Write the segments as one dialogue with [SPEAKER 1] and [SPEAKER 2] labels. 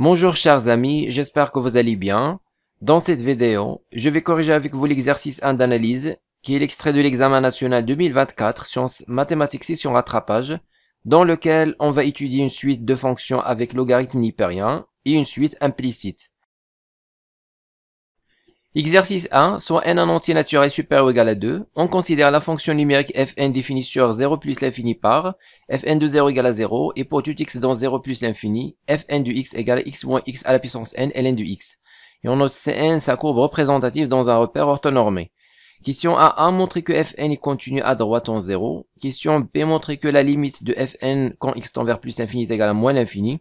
[SPEAKER 1] Bonjour chers amis, j'espère que vous allez bien. Dans cette vidéo, je vais corriger avec vous l'exercice 1 d'analyse, qui est l'extrait de l'examen national 2024 sciences mathématiques session rattrapage, dans lequel on va étudier une suite de fonctions avec logarithme nipérien et une suite implicite. Exercice 1, soit n un entier naturel supérieur ou égal à 2, on considère la fonction numérique fn définie sur 0 plus l'infini par fn de 0 égale à 0 et pour tout x dans 0 plus l'infini, fn du x égale à x moins x à la puissance n ln du x. Et on note Cn sa courbe représentative dans un repère orthonormé. Question A1, montrer que fn est continu à droite en 0. Question B, montrer que la limite de fn quand x tend vers plus l'infini est égale à moins l'infini.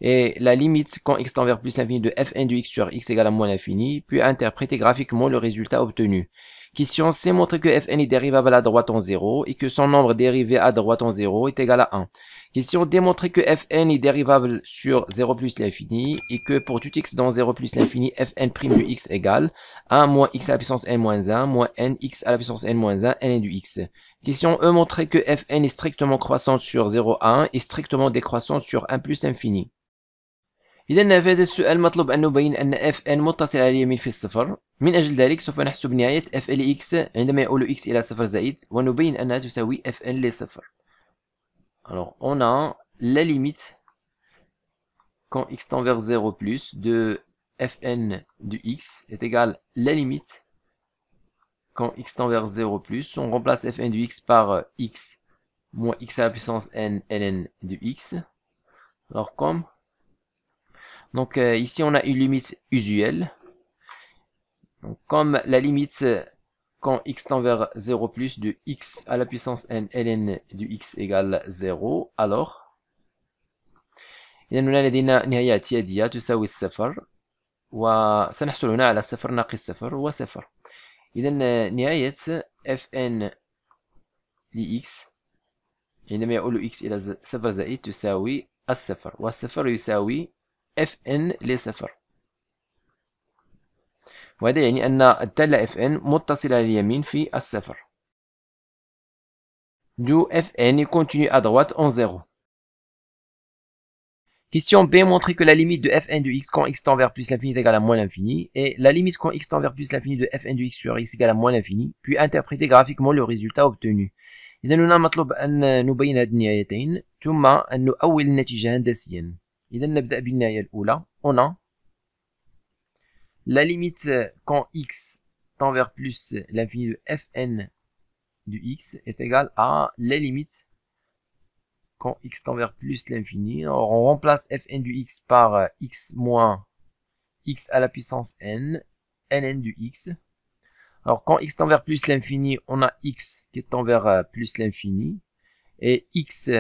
[SPEAKER 1] Et la limite quand x tend vers plus l'infini de fn de x sur x égale à moins l'infini, puis interpréter graphiquement le résultat obtenu. Question C, montrer que fn est dérivable à droite en 0 et que son nombre dérivé à droite en 0 est égal à 1. Question D, montrer que fn est dérivable sur 0 plus l'infini et que pour tout x dans 0 plus l'infini, fn' de x égale 1 moins x à la puissance n moins 1 moins n x à la puissance n moins 1 ln du x. Question E, montrer que fn est strictement croissante sur 0 à 1 et strictement décroissante sur 1 plus l'infini. إذا في هذا السؤال مطلوب أن نبين أن fn متصل على اليمين في الصفر. من أجل ذلك سوف نحسب نهاية f لx عندما يؤول x إلى صفر زائد ونبين أنها تساوي fn لصفر. Alors on a la limite quand x tend vers 0 plus de fn de x est égale la limite quand x tend vers 0 plus. On remplace fn de x par x moins x à la puissance n ln de x. Alors donc ici on a une limite usuelle. Donc, comme la limite quand x tend vers 0 plus de x à la puissance n ln de x égale 0, alors إذا هنا لدينا نهاية اعتيادية تساوي الصفر وسنحصل هنا على صفر ناقص صفر وصفر. إذا نهاية fn لx عندما يؤول x إلى صفر زائد تساوي الصفر والصفر يساوي fn لصفر. وهذا يعني أن الدالة fn متصلة لليمين في الصفر. D'où fn est continu à droite en 0. Question B, montrer que la limite de fn de x quand x tend vers plus l'infini est égale à moins l'infini et la limite quand x tend vers plus l'infini de fn de x sur x égale à moins l'infini, puis interpréter graphiquement le résultat obtenu. إذا هنا مطلوب أن نبين هذه النهايتين ثم أن نؤول النتيجة هندسيا. إذا نبدأ بالنهاية الأولى. On a la limite quand x tend vers plus l'infini de fn de x est égale à la limite quand x tend vers plus l'infini. Alors on remplace fn de x par x moins x à la puissance n ln de x. Alors quand x tend vers plus l'infini, on a x qui tend vers plus l'infini et x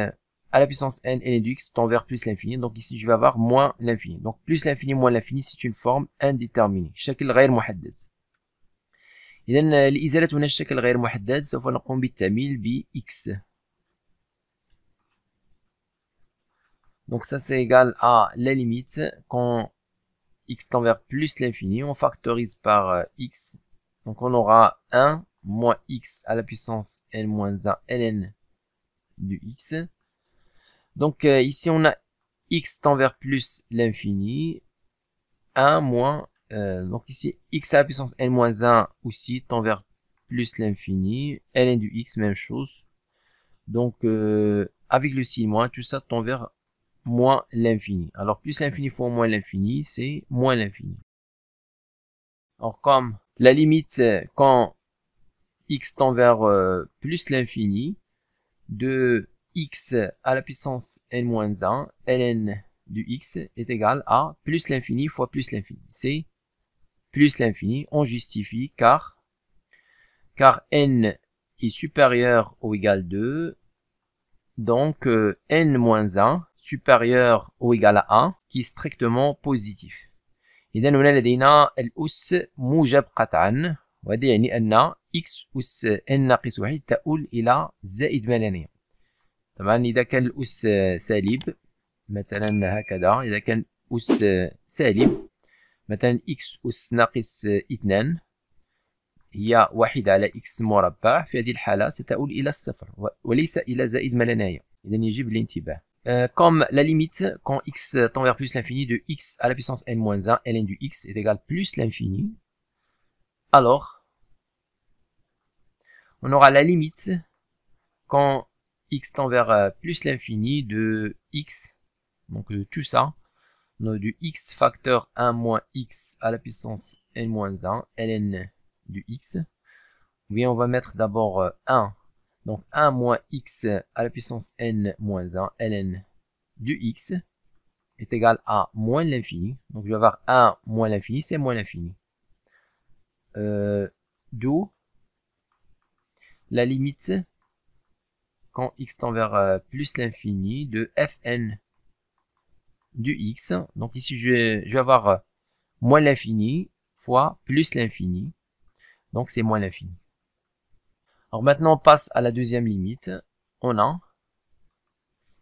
[SPEAKER 1] à la puissance n ln de x tend vers plus l'infini. Donc ici je vais avoir moins l'infini. Donc plus l'infini moins l'infini c'est une forme indéterminée. شكل غير محدد. إذا لإزالة هنا الشكل غير محدد سوف نقوم بالتعميل ب x. Donc ça c'est égal à la limite quand x tend vers plus l'infini. On factorise par x. Donc on aura 1 moins x à la puissance n moins 1 ln de x. Donc ici on a x tend vers plus l'infini. 1 moins, donc ici x à la puissance n moins 1 aussi tend vers plus l'infini. ln de x, même chose. Donc avec le signe moins, tout ça tend vers moins l'infini. Alors plus l'infini fois moins l'infini, c'est moins l'infini. Alors comme la limite quand x tend vers plus l'infini de x à la puissance n-1 ln de x est égal à plus l'infini fois plus l'infini. C'est plus l'infini. On justifie car n est supérieur ou égal 2. Donc n-1 supérieur ou égal à 1 qui est strictement positif. إذا هنا لدينا الأس موجب قطعا وهذا يعني أن x أس n ناقص 1 تؤول إلى زائد ما لا نهاية. طبعا إذا كان الأس سالب مثلا هكذا، إذا كان أس سالب مثلا x أس ناقص 2 هي 1 على x مربع، في هذه الحالة ستؤول إلى الصفر وليس إلى زائد ما لا نهاية. إذا يجب الانتباه. Comme la limite quand x tend vers plus l'infini de x à la puissance n-1 ln du x est égal plus l'infini, alors on aura la limite quand x tend vers plus l'infini de x, donc tout ça, du x facteur 1 moins x à la puissance n-1 ln du x. Ou bien on va mettre d'abord 1, donc 1 moins x à la puissance n-1 ln du x est égal à moins l'infini. Donc je vais avoir 1 moins l'infini, c'est moins l'infini. D'où la limite quand x tend vers plus l'infini de fn du x. Donc ici je vais avoir moins l'infini fois plus l'infini. Donc c'est moins l'infini. Alors maintenant on passe à la deuxième limite. On a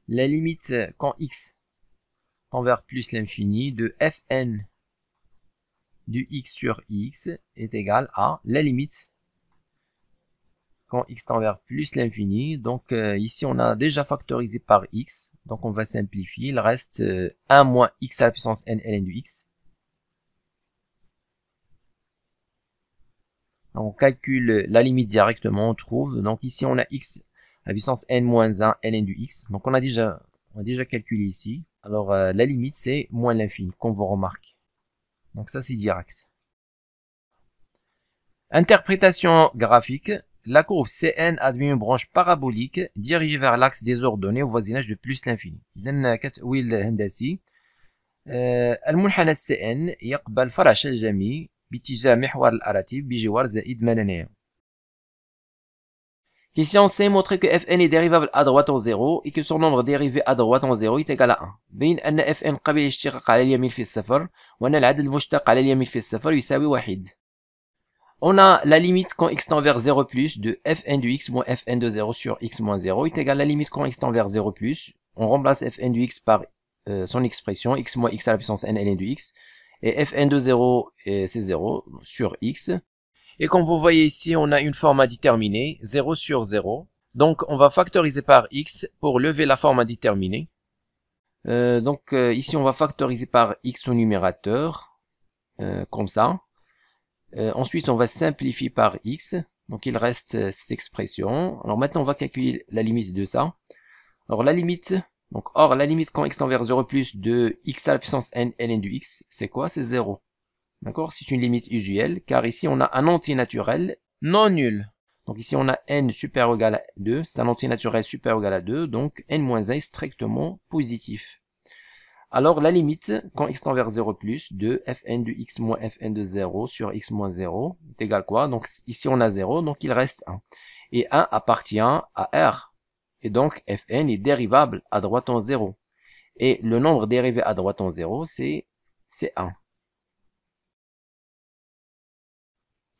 [SPEAKER 1] la limite quand x tend vers plus l'infini de fn du x sur x est égal à la limite quand x tend vers plus l'infini. Donc ici on a déjà factorisé par x, donc on va simplifier. Il reste 1 moins x à la puissance n ln du x. Donc, on calcule la limite directement, on trouve. Donc ici on a x à la puissance n-1 ln du x. Donc on a déjà calculé ici. Alors la limite c'est moins l'infini, comme vous remarquez. Donc ça c'est direct. Interprétation graphique. La courbe CN admet une branche parabolique dirigée vers l'axe des ordonnées au voisinage de plus l'infini. إذن كتأويل هندسي. المنحنى CN يقبل فرع شجمي باتجاه محور الأراتيب بجوار زائد ما لا نهاية. Question C montre que Fn est dérivable à droite en 0 et que son nombre dérivé à droite en 0 est égal à 1. بين أن Fn قابل للاشتقاق على اليمين في الصفر وأن العدد المشتق على اليمين في الصفر يساوي 1. On a la limite quand x tend vers 0 plus de fn du x moins fn de 0 sur x moins 0 est égal à la limite quand x tend vers 0 plus. On remplace fn du x par son expression x moins x à la puissance n ln du x. Et fn de 0 c'est 0 sur x. Et comme vous voyez ici, on a une forme indéterminée, 0 sur 0. Donc on va factoriser par x pour lever la forme indéterminée. Ici on va factoriser par x au numérateur, comme ça. Ensuite, on va simplifier par x. Donc, il reste cette expression. Alors, maintenant, on va calculer la limite de ça. Alors, la limite, la limite quand x tend vers 0 plus de x à la puissance n ln du x, c'est quoi? C'est 0. D'accord? C'est une limite usuelle, car ici, on a un entier naturel non nul. Donc, ici, on a n supérieur ou égal à 2. C'est un entier naturel supérieur ou égal à 2. Donc, n-1 est strictement positif. Alors, la limite, quand x tend vers 0 plus, de fn de x moins fn de 0 sur x moins 0, est égal quoi? Donc, ici, on a 0, donc il reste 1. Et 1 appartient à R. Et donc, fn est dérivable à droite en 0. Et le nombre dérivé à droite en 0, c'est 1.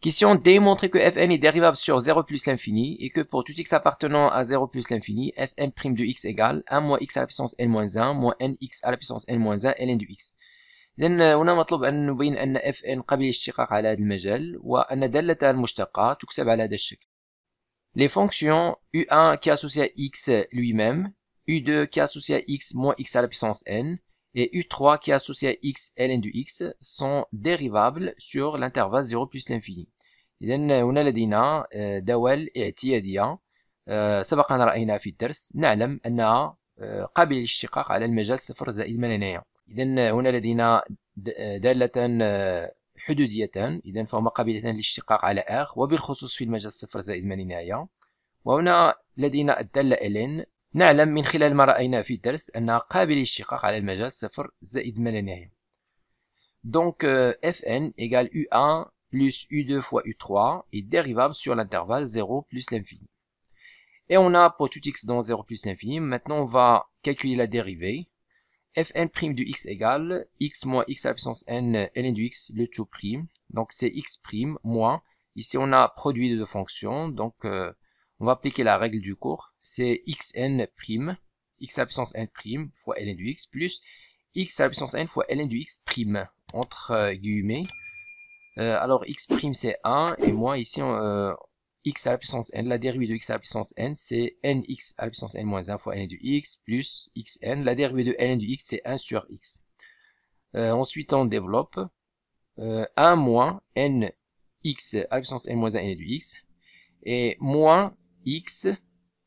[SPEAKER 1] Question démontrer que fn est dérivable sur 0 plus l'infini et que pour tout x appartenant à 0 plus l'infini, fn' de x égale 1 moins x à la puissance n-1 moins nx à la puissance n-1 ln du x. إذن هنا مطلوب أن نبين أن fn قابل للاشتقاق على هذا المجال وأن دالة المشتقة تكتب على هذا الشكل. Les fonctions u1 qui est associé à x lui-même, u2 qui est associé à x moins x à la puissance n, et u3 qui est associé à x ln du x sont dérivables sur l'intervalle 0 plus l'infini. إذن هنا لدينا دول اعتيادية سبق أن رأينا في الدرس نعلم أنها قابلة للاشتقاق على المجال صفر زائد ما لا نهاية. إذن هنا لدينا دالتان حدوديتان إذن فهما قابلتان للاشتقاق على R وبالخصوص في المجال صفر زائد ما لا نهاية. وهنا لدينا الدالة ln نعلم من خلال ما رأينا في الدرس أنها قابلة للاشتقاق على المجال صفر زائد ما لا نهاية. Donc fn égale u1 plus u2 fois u3 est dérivable sur l'intervalle 0 plus l'infini. Et on a pour tout x dans 0 plus l'infini. Maintenant on va calculer la dérivée. Fn' du x égale x moins x à la puissance n ln du x le tout prime. Donc c'est x' moins. Ici on a produit de deux fonctions. Donc on va appliquer la règle du cours. C'est xn', x à la puissance n' fois ln du x plus x à la puissance n fois ln du x' entre guillemets. Alors x' c'est 1 et moi ici x à la puissance n, la dérivée de x à la puissance n, c'est nx à la puissance n moins 1 fois n du x plus xn. La dérivée de ln du x, c'est 1 sur x. Ensuite, on développe 1 moins nx à la puissance n moins 1 n du x et moins x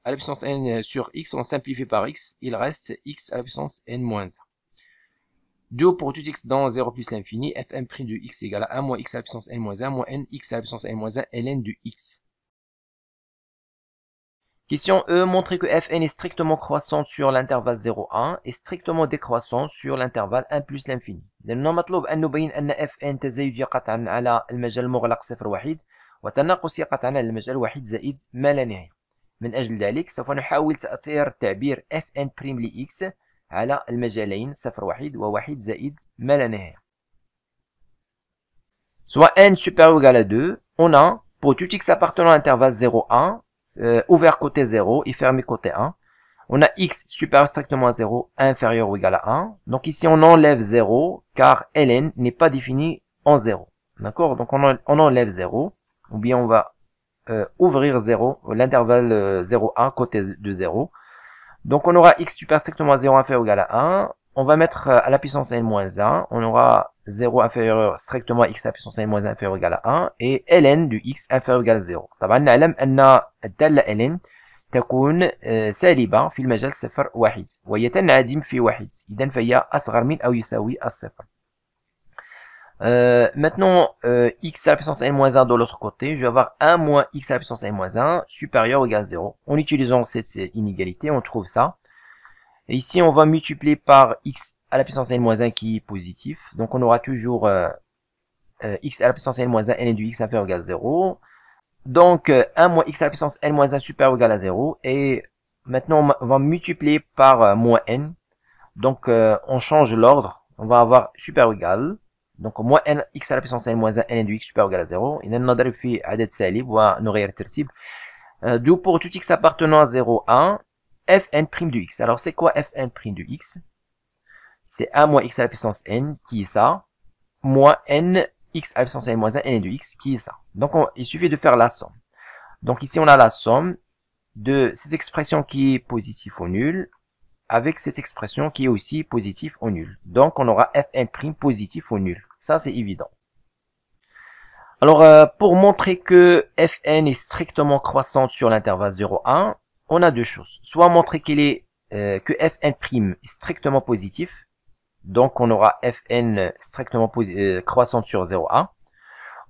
[SPEAKER 1] à la puissance n sur x, on simplifie par x, il reste x à la puissance n moins 1. Du pour tout x dans 0 plus l'infini, fn' du x égale à 1 moins x à la puissance n moins 1 moins nx à la puissance n moins 1 ln du x. Question E, montrer que fn est strictement croissante sur l'intervalle 0,1 et strictement décroissante sur l'intervalle 1 plus l'infini. لأنه مطلوب أن نبين أن fn تزايد قطعا على المجال المغلق 0,1 وتناقص قطعا على المجال 1 زائد ما لا نهاية. من أجل ذلك سوف نحاول تأثير تعبير fn' لx على المجالين 0,1 و1 زائد ما لا نهاية. Soit n supérieur ou égal à 2, on a pour tout x appartenant à l'intervalle 0,1 ouvert côté 0 et fermé côté 1. On a x supérieur strictement à 0, inférieur ou égal à 1. Donc ici, on enlève 0, car ln n'est pas défini en 0. D'accord? Donc on enlève 0, ou bien on va ouvrir 0, l'intervalle 0,1 côté de 0. Donc on aura x supérieur strictement à 0, inférieur ou égal à 1. On va mettre à la puissance n-1. On aura 0 inférieur strictement à x à la puissance n-1 inférieur ou égal à 1. Et ln du x inférieur ou égal à 0. طبعا نعلم أن الدالة ln تكون سالبة في المجال 0 1 وهي تنعدم في 1. إذن فهي أصغر من أو يساوي الصفر. Maintenant, x à la puissance n-1 de l'autre côté, je vais avoir 1 moins x à la puissance n-1 supérieur ou égal à 0. En utilisant cette inégalité, on trouve ça. Et ici, on va multiplier par x à la puissance n-1 qui est positif. Donc, on aura toujours x à la puissance n-1 ln du x inférieur ou égal à 0. Donc, 1 moins x à la puissance n-1 supérieur ou égal à 0. Et maintenant, on va multiplier par moins n. Donc, on change l'ordre. On va avoir supérieur ou égal. Donc, moins n x à la puissance n-1 ln du x supérieur ou égal à 0. إذا نضرب في عدد سالب ونغير الترتيب. Du pour tout x appartenant à 0, 1. fn' du x. Alors, c'est quoi fn' du x? C'est 1 moins x à la puissance n, qui est ça, moins n x à la puissance n moins 1 n du x, qui est ça. Donc, il suffit de faire la somme. Donc, ici, on a la somme de cette expression qui est positive ou nulle avec cette expression qui est aussi positive ou nulle. Donc, on aura fn' positif ou nul. Ça, c'est évident. Alors, pour montrer que fn est strictement croissante sur l'intervalle 0,1, on a deux choses. Soit montrer qu'il est que fn' est strictement positif. Donc, on aura fn strictement croissante sur 0,1.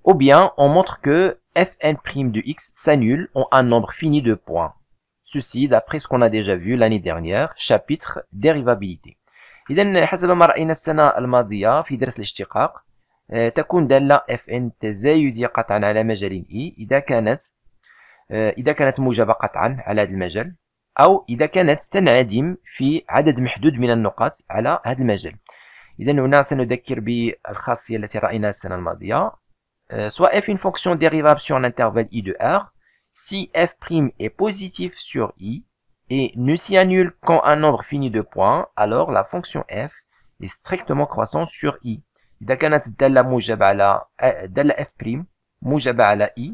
[SPEAKER 1] Ou bien, on montre que fn' de x s'annule en un nombre fini de points. Ceci, d'après ce qu'on a déjà vu l'année dernière, chapitre dérivabilité. إذن حسب ما رأينا السنة الماضية في درس الاشتقاق تكون دالة fn تزايدية قطعا على مجال e إذا كانت موجبة قطعا على هذا المجال أو إذا كانت تنعدم في عدد محدود من النقاط على هذا المجال. إذا هنا سنذكر بالخاصية التي رأيناها السنة الماضية. Soit f une fonction dérivable sur l'intervalle i de r si f' est positif sur i et ne s'y annule qu'en un nombre fini de points, alors la fonction f est strictement croissante sur i. إذا كانت الدالة موجبة على دالة f' موجبة على i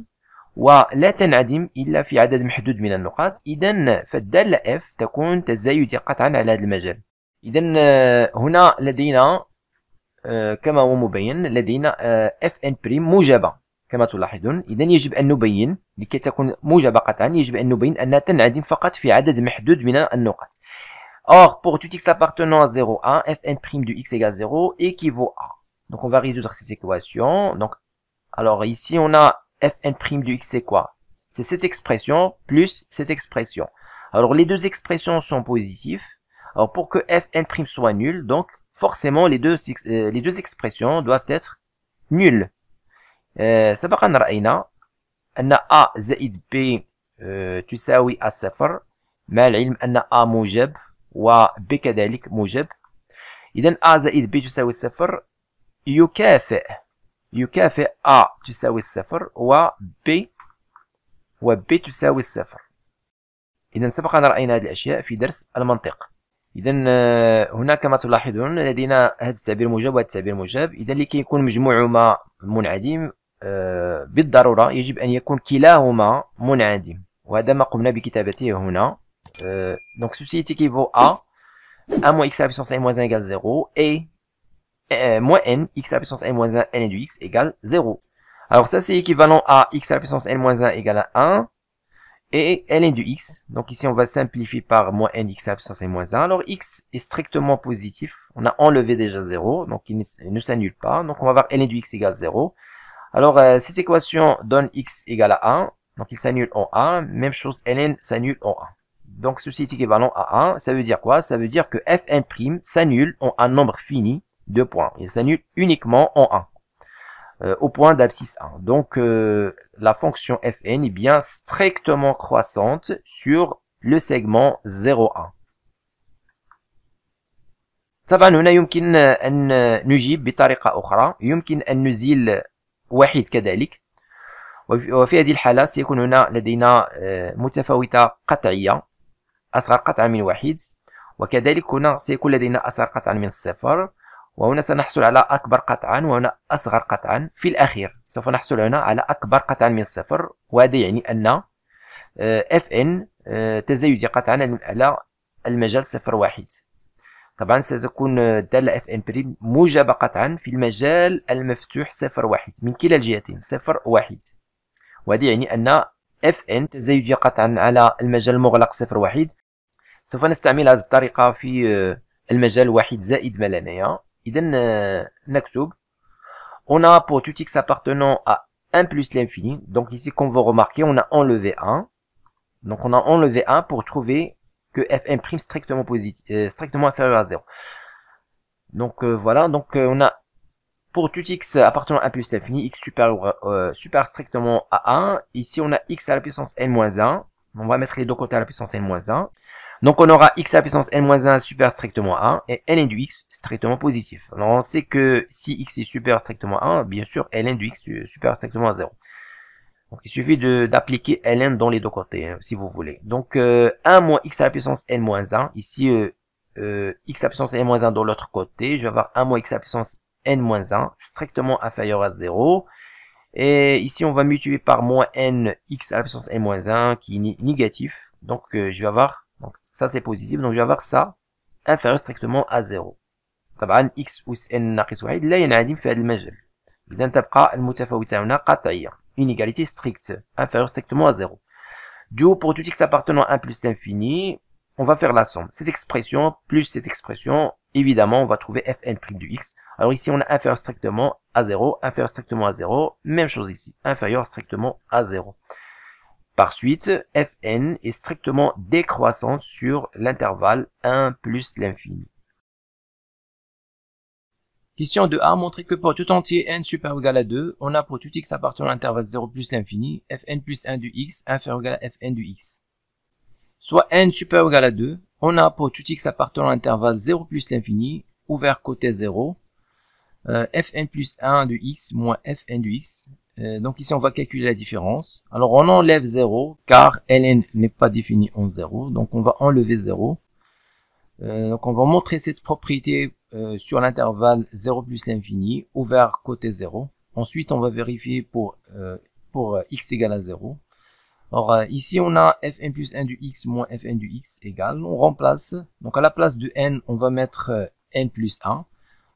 [SPEAKER 1] ولا تنعدم إلا في عدد محدود من النقاط، إذن فالدالة f تكون تزايدية قطعا على هذا المجال. إذن هنا لدينا كما هو مبين لدينا fn' موجبة كما تلاحظون. إذن يجب أن نبين لكي تكون موجبة قطعا يجب أن نبين أنها تنعدم فقط في عدد محدود من النقاط. Or, pour tout x appartenant à 0,1, fn' de x égale 0 équivaut à. Donc on va résoudre cette équation. Donc, alors ici on a fn' de x c'est quoi? C'est cette expression plus cette expression. Alors les deux expressions sont positives. Alors pour que fn' soit nul, donc forcément les deux expressions doivent être nulles. سبق أن رأينا أن a زائد b تساوي الصفر مع العلم أن a موجب و b كذلك موجب. إذا a زائد b تساوي الصفر يكافئ a تساوي الصفر و b تساوي الصفر. إذا سبق أن رأينا هذه الأشياء في درس المنطق. إذا هنا كما تلاحظون لدينا هذا التعبير موجب وهذا التعبير موجب. إذا لكي يكون مجموعهما منعدم بالضرورة يجب أن يكون كلاهما منعدم، وهذا ما قمنا بكتابته هنا. Donc ceci est équivaut à 1 moins x à la puissance n moins 1 égale 0 et moins n, x à la puissance n moins 1, n de x égale 0. Alors ça c'est équivalent à x à la puissance n moins 1 égale à 1 et ln de x. Donc ici on va simplifier par moins n x à la puissance n moins 1. Alors x est strictement positif, on a enlevé déjà 0, donc il ne s'annule pas. Donc on va avoir ln de x égale 0. Alors cette équation donne x égale à 1, donc il s'annule en 1, même chose ln s'annule en 1. Donc ceci est équivalent à 1, ça veut dire quoi? Ça veut dire que fn' s'annule en un nombre fini de points. Il s'annule uniquement en 1, au point d'abscisse 1. Donc la fonction fn est bien strictement croissante sur le segment 0,1. طبعا هنا يمكن أن نجيب بطريقة أخرى، يمكن أن نزيل واحد كذلك، وفي هذه الحالة سيكون هنا لدينا متفاوتة قطعية أصغر قطعا من واحد، وكذلك هنا سيكون لدينا أصغر قطعا من الصفر، وهنا سنحصل على أكبر قطعا وهنا أصغر قطعا. في الأخير سوف نحصل هنا على أكبر قطعا من الصفر، وهذا يعني أن fn تزايد قطعا على المجال 0,1. طبعا ستكون الدالة fn' موجبة قطعا في المجال المفتوح 0,1 من كلا الجهتين 0,1، وهذا يعني أن fn تزايد قطعا على المجال المغلق 0,1. سوف نستعمل هذه الطريقة في المجال 1 زائد ما لدينا. إذا نكتب on a pour tout x appartenant à 1 plus l'infini. Donc ici comme vous remarquez on a enlevé 1. Donc on a enlevé 1 pour trouver que fn' strictement positif, strictement inférieur à 0. Donc voilà, donc on a pour tout x appartenant à 1 plus l'infini, x supérieur strictement à 1. Ici on a x à la puissance n-1. On va mettre les deux côtés à la puissance n-1. Donc on aura x à la puissance n-1 supérieur strictement à 1 et ln du x strictement positif. Alors on sait que si x est supérieur strictement à 1, bien sûr ln du x supérieur strictement à 0. Donc il suffit d'appliquer ln dans les deux côtés, hein, si vous voulez. Donc 1 moins x à la puissance n-1, ici x à la puissance n-1 dans l'autre côté, je vais avoir 1 moins x à la puissance n-1 strictement inférieur à 0. Et ici on va multiplier par moins n x à la puissance n-1 qui est négatif. Donc je vais avoir, donc ça c'est positif, donc je vais avoir ça inférieur strictement à 0. طبعا x أس n ناقص 1 لا ينعدم في هذا المجال. إذا تبقى المتفاوتة هنا قطعية. Une égalité stricte, inférieure strictement à 0. Du coup, pour tout x appartenant à 1 plus l'infini, on va faire la somme. Cette expression plus cette expression, évidemment, on va trouver fn' du x. Alors ici, on a inférieur strictement à 0, inférieur strictement à 0. Même chose ici, inférieur strictement à 0. Par suite, fn est strictement décroissante sur l'intervalle 1 plus l'infini. Question 2a, montrer que pour tout entier n supérieur ou égal à 2, on a pour tout x appartenant à l'intervalle 0 plus l'infini, fn plus 1 du x inférieur ou égal à fn du x. Soit n supérieur ou égal à 2, on a pour tout x appartenant à l'intervalle 0 plus l'infini, ouvert côté 0, fn plus 1 du x moins fn du x. Donc ici on va calculer la différence. Alors on enlève 0 car ln n'est pas défini en 0, donc on va enlever 0. Donc on va montrer cette propriété sur l'intervalle 0 plus l'infini, ouvert côté 0. Ensuite on va vérifier pour x égale à 0. Alors ici on a fn plus 1 du x moins fn du x égale, on remplace, donc à la place de n on va mettre n plus 1.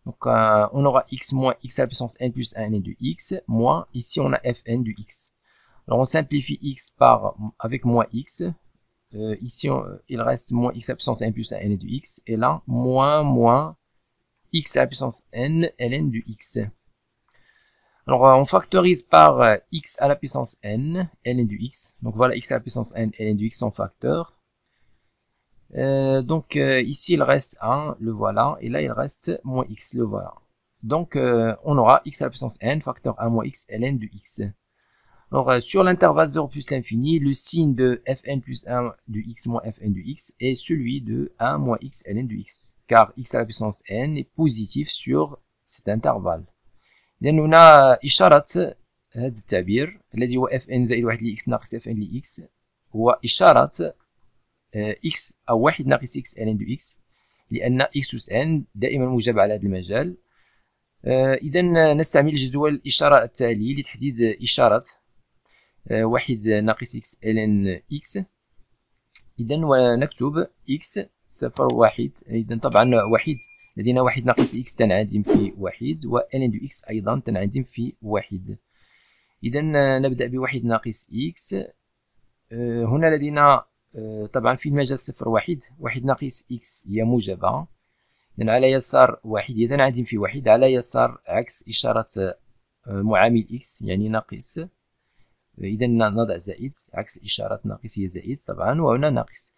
[SPEAKER 1] Donc on aura x moins x à la puissance n plus 1 n du x, moins ici on a fn du x. Alors on simplifie x avec moins x. Ici, il reste moins x à la puissance n plus 1 n du x. Et là, moins x à la puissance n ln du x. Alors, on factorise par x à la puissance n ln du x. Donc, voilà x à la puissance n ln du x en facteur. Donc, ici, il reste 1, le voilà. Et là, il reste moins x, le voilà. Donc, on aura x à la puissance n, facteur 1 moins x ln du x. Alors, sur l'intervalle 0 plus l'infini, le signe de fn plus 1 du x moins fn du x est celui de 1 moins x ln du x, car x à la puissance n est positif sur cet intervalle. لأن هنا إشارة هذا التعبير الذي هو fn زائد 1 لx ناقص fn لx هو إشارة x أو 1 ناقص x ln du x، لأن x أس n دائما موجب على هذا المجال. إذا نستعمل جدول الإشارة التالي لتحديد إشارة واحد ناقص x ln x. إذا ونكتب x صفر واحد. إذا طبعا واحد لدينا واحد ناقص x تنعدم في واحد، و ln دو x أيضا تنعدم في واحد. إذا نبدأ بواحد ناقص x. هنا لدينا طبعا في المجال صفر واحد، واحد ناقص x هي موجبة، إذا على يسار واحد هي تنعدم في واحد، على يسار عكس إشارة معامل x يعني ناقص. إذا نضع زائد، عكس إشارة ناقص هي زائد طبعا، وهنا ناقص.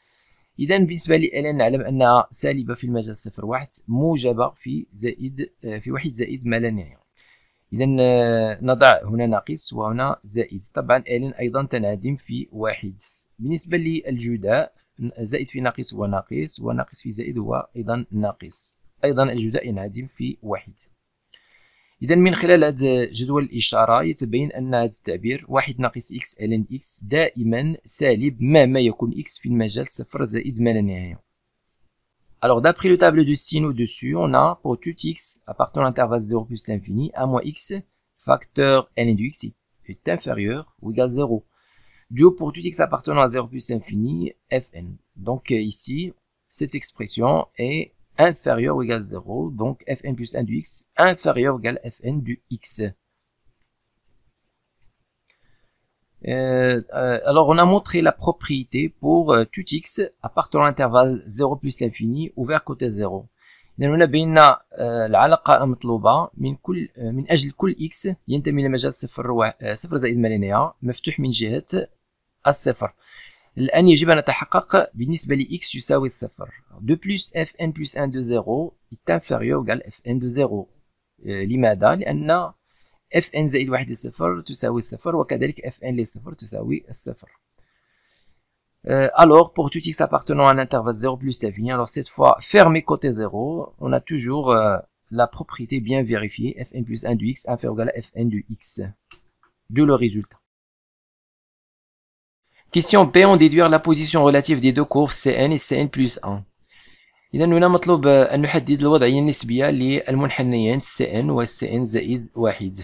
[SPEAKER 1] إذا بالنسبة ل ln نعلم أنها سالبة في المجال صفر واحد، موجبة في زائد في واحد زائد ما لا نهاية. إذا نضع هنا ناقص وهنا زائد، طبعا ln أيضا تنعدم في واحد. بالنسبة للجداء زائد في ناقص هو ناقص، وناقص في زائد هو أيضا ناقص، أيضا الجداء ينعدم في واحد. إذا من خلال هذا جدول الإشارة يتبين أن هذا التعبير واحد ناقص x ln x دائما سالب مهما يكون x في المجال صفر زائد ما لا نهاية. Alors d'après le tableau de sin au-dessus, on a pour tout x appartenant à l'intervalle 0 plus l'infini, 1 moins x facteur ln de x est inférieur ou égal à 0. Du haut pour tout x appartenant à 0 plus l'infini, fn. Donc ici, cette expression est inférieur ou égal à 0, donc fn plus 1 du x inférieur ou égal à fn du x. Alors on a montré la propriété pour tout x appartenant à l'intervalle 0 plus l'infini ouvert côté 0. إذا هنا بينا العلاقة المطلوبة من أجل كل x ينتمي لمجال صفر زائد ما لا نهاية مفتوح من جهة الصفر. الآن يجب أن نتحقق بالنسبة ل x يساوي الصفر. De plus fn plus 1 de 0 est inférieur ou égal à fn de 0. لماذا؟ لأن fn زائد واحد لصفر تساوي الصفر، وكذلك fn لصفر تساوي الصفر. Alors pour tout x appartenant à un intervalle 0 plus l'infini, alors cette fois fermé côté 0, on a toujours la propriété bien vérifiée, fn plus 1 du x inférieur ou égal à fn du x. D'où le résultat. Question B, on déduire la position relative des deux courbes Cn et Cn plus 1. إذا هنا مطلوب أن نحدد الوضعية النسبية للمنحنيين Cn و Cn زائد واحد.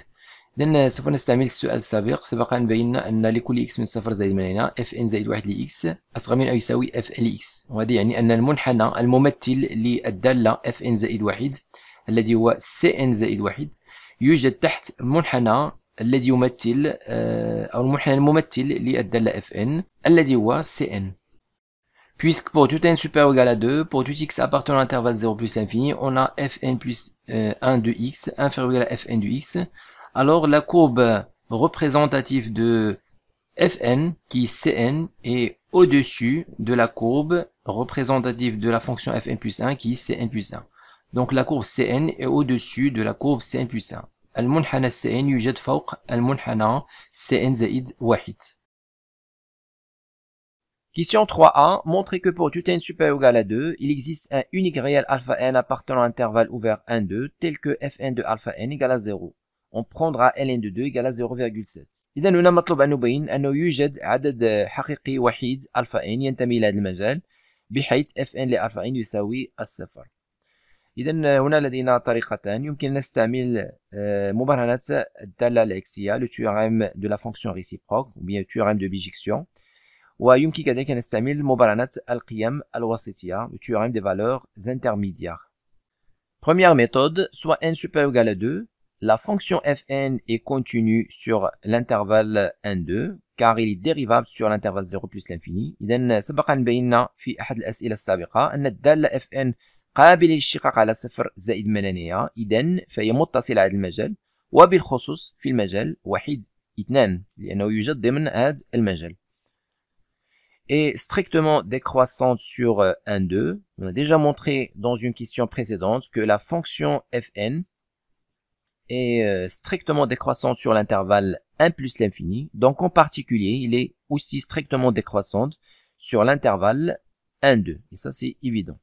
[SPEAKER 1] إذا سوف نستعمل السؤال السابق. سبق أن بينا أن لكل x من صفر زائد ما لا fn زائد واحد ل x أصغر من أو يساوي f ل x، وهذا يعني أن المنحنى الممثل للدالة fn زائد واحد الذي هو Cn زائد واحد يوجد تحت منحنى الذي يمثل أو المنحنى الممثل للدالة fn الذي هو Cn. Puisque pour tout n supérieur ou égal à 2, pour tout x appartenant à l'intervalle 0 plus l'infini, on a fn plus 1 de x inférieur ou égal à fn de x. Alors la courbe représentative de fn, qui est Cn, est au-dessus de la courbe représentative de la fonction fn plus 1, qui est Cn plus 1. Donc la courbe Cn est au-dessus de la courbe Cn plus 1. المنحنى Cn يوجد فوق المنحنى Cn زائد واحد. Question 3a. Montrez que pour tout n supérieur ou égal à 2, il existe un unique réel alpha n appartenant à l'intervalle ouvert 1, 2, tel que fn de alpha n égale à 0. On prendra ln de 2 égale à 0,7. إذا هنا مطلوب أن نبين أنه يوجد عدد حقيقي وحيد alpha n ينتمي إلى هذا المجال بحيث fn لألفا n يساوي الصفر. إذا هنا لدينا طريقتان يمكن أن نستعمل مبرهنة الدالة العكسية le théorème de la fonction réciproque ou bien le théorème de bijection، ويمكن كذلك أن نستعمل مبرهنة القيم الوسطية le théorème des valeurs intermédiaires. Première méthode, soit n supérieur ou égal à 2, la fonction fn est continue sur l'intervalle 1, 2 car il est dérivable sur l'intervalle 0 plus l'infini. إذا سبق أن بينا في أحد الأسئلة السابقة أن الدالة fn قابلة للاشتقاق على صفر زائد ما لا نهاية، إذا فهي متصلة على المجال، وبالخصوص في المجال 1 2 لأنه يوجد ضمن هذا المجال. Et strictement décroissante sur 1, 2. On a déjà montré dans une question précédente que la fonction fn est strictement décroissante sur l'intervalle 1 plus l'infini. Donc en particulier, il est aussi strictement décroissante sur l'intervalle 1, 2. Et ça c'est évident.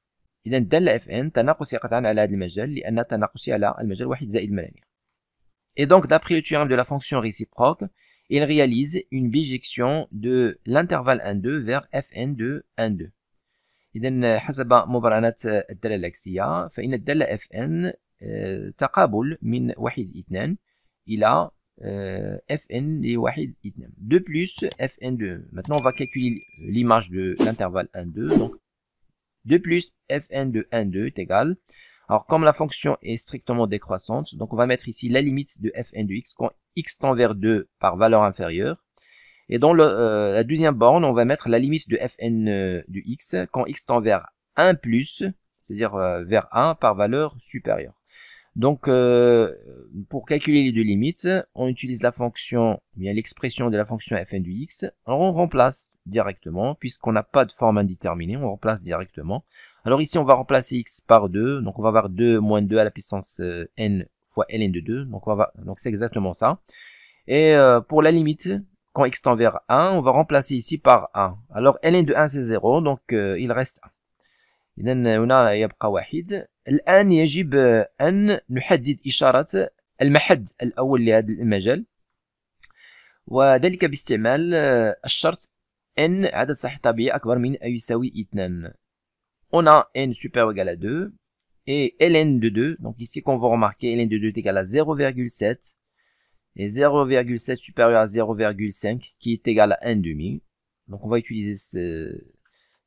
[SPEAKER 1] إذا الدالة fn تناقصي قطعا على هذا المجال لأن تناقصي على المجال 1 زائد ما لا نهاية. Et donc d'après le théorème de la fonction réciproque, il réalise une bijection de l'intervalle 1, 2 vers fn de 1, 2. إذا حسب مبرهنة الدالة العكسية فإن الدالة fn تقابل من 1 2 إلى fn et 1 2. De plus fn2. Maintenant, on va calculer l'image de l'intervalle 1, 2. Donc, 2 plus fn de 1, 2 est égal. Alors, comme la fonction est strictement décroissante, donc on va mettre ici la limite de fn de x quand x tend vers 2 par valeur inférieure. Et dans la deuxième borne, on va mettre la limite de fn de x quand x tend vers 1 plus, c'est-à-dire vers 1 par valeur supérieure. Donc, pour calculer les deux limites, on utilise la fonction, bien l'expression de la fonction fn de x. Alors, on remplace directement, puisqu'on n'a pas de forme indéterminée, on remplace directement. Alors ici, on va remplacer x par 2, donc on va avoir 2 moins 2 à la puissance n fois ln de 2, donc c'est exactement ça. Et pour la limite, quand x tend vers 1, on va remplacer ici par 1. Alors ln de 1 c'est 0, donc il reste 1. إذا هنا يبقى 1. الآن يجب أن نحدد إشارة المحد الأول لهذا المجال، وذلك باستعمال الشرط n عدد صحيح طبيعي أكبر من أو يساوي 2. On a n supérieur ou égal à 2 et ln de 2. Donc ici, qu'on va remarquer, ln de 2 est égal à 0,7 et 0,7 supérieur à 0,5 qui est égal à 1,5. Donc on va utiliser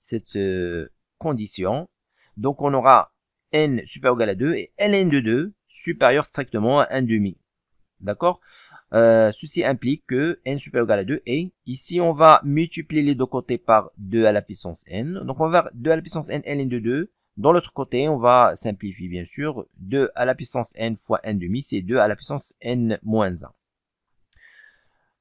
[SPEAKER 1] cette condition. Donc on aura n supérieur ou égal à 2 et ln de 2 supérieur strictement à 1,5. D'accord? Ceci implique que n supérieur ou égal à 2 et ici on va multiplier les deux côtés par 2 à la puissance n. Donc on va avoir 2 à la puissance n ln de 2. Dans l'autre côté, on va simplifier bien sûr. 2 à la puissance n fois 1,5, c'est 2 à la puissance n moins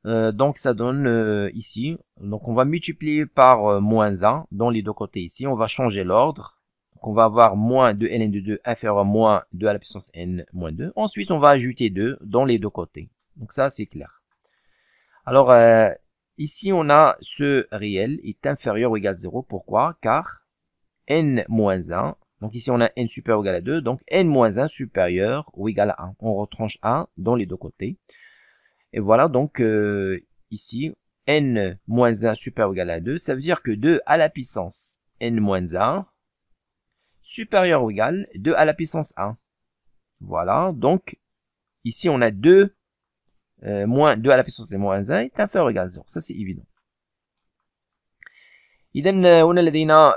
[SPEAKER 1] 1. Donc ça donne ici, donc on va multiplier par moins 1 dans les deux côtés ici. On va changer l'ordre. Donc on va avoir moins 2 ln de 2 inférieur à moins 2 à la puissance n moins 2. Ensuite, on va ajouter 2 dans les deux côtés. Donc ça, c'est clair. Alors, ici, on a ce réel est inférieur ou égal à 0. Pourquoi? Car n moins 1, donc ici, on a n supérieur ou égal à 2, donc n moins 1 supérieur ou égal à 1. On retranche 1 dans les deux côtés. Et voilà, donc ici, n moins 1 supérieur ou égal à 2, ça veut dire que 2 à la puissance n moins 1 supérieur ou égal à 2 à la puissance 1. Voilà, donc ici, on a 2 moins 2 à la puissance moins 1 est inférieur ou égal à 0. Ça, c'est évident. إذا هنا لدينا